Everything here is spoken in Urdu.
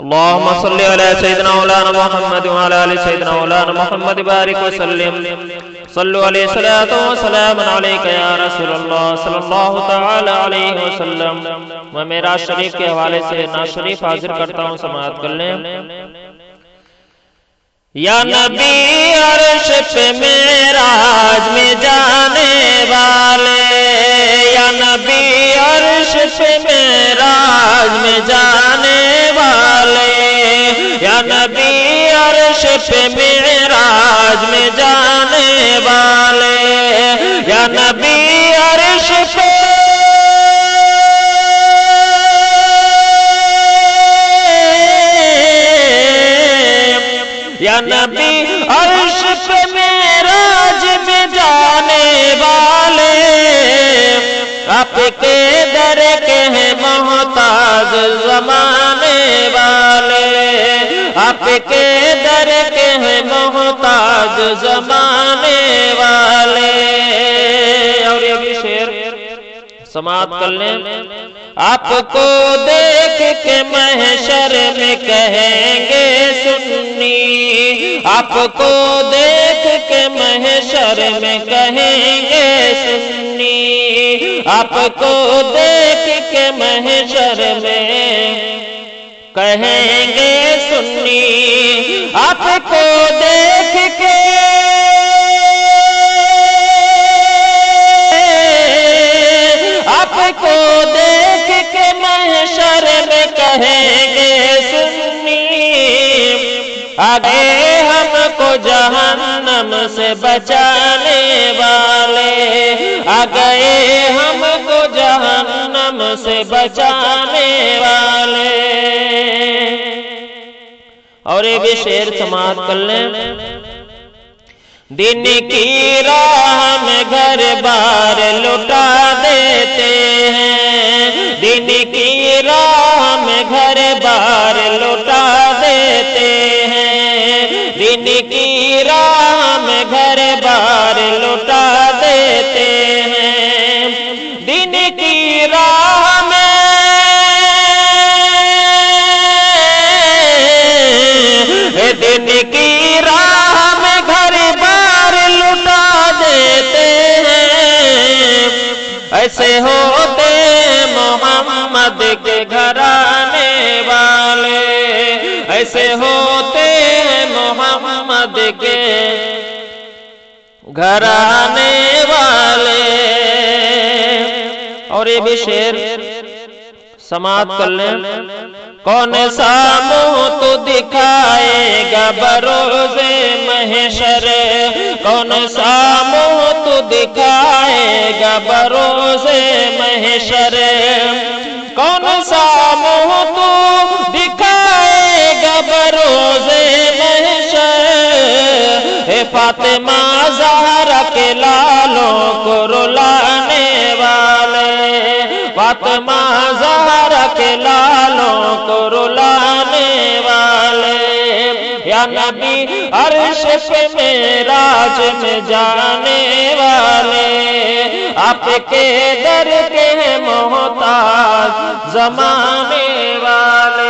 اللهم صل على سيدنا مولانا محمد وعلى ال سيدنا مولانا محمد بارك وسلم صلوا عليه صلاة وسلام عليك يا رسول اللہ صلی اللہ تعالی علیہ وسلم. میں معراج شریف کے حوالے سے نعت شریف حاضر کرتا ہوں، سماعت کر لیں. یا نبی عرش پہ معراج میں جانے والے، یا نبی عرش پہ معراج میں جانے والے، یا نبی عرش پہ معراج میں جانے والے، یا نبی عرش پہ یا نبی عرش پہ معراج میں جانے والے، آپ کے در کے ہیں محتاج زمانے والے، آپ کے در کے ہیں محتاج زمانے والے. اور یہ بھی شعر سماعت کر لیں. آپ کو دیکھ کے محشر میں کہیں گے سنی، آپ کو دیکھ کے محشر میں کہیں گے سنی، آپ کو دیکھ کے محشر میں کہیں گے سنی، آپ کو دیکھ کے کو دیکھ کے محشر میں کہیں گے سنی، آگے ہم کو جہنم سے بچانے والے، آگے ہم کو جہنم سے بچانے والے. اور یہ بھی شعر سماعت کر لیں. دین کی راہ میں گھر بار لٹا دیتے ہیں، دین کی راہ میں گھر بار لٹا دیتے ہیں، دین کی راہ میں گھر بار لٹا دیتے ہیں، دین کی راہ میں دین کی راہ میں گھر بار لٹا دیتے ہیں. ایسے ہوتے محمد کے گھرانے والے، ایسے ہوتے محمد کے گھرانے والے. اور یہ بھی شعر سماعت کر لیں. کون سا منہ تو دکھائے گا بروز محشر، کون سا منہ تو دکھائے گا بروز محشر، کون سا منہ تو دکھائے گا بروز محشر. اے فاطمہ زہرا کے لالوں کو رلانے والے، فاطمہ زہرا کے لالوں کو رلانے والے، یا نبی عرش پہ معراج میں جانے والے، آپ کے در کے ہیں محتاج زمانے والے.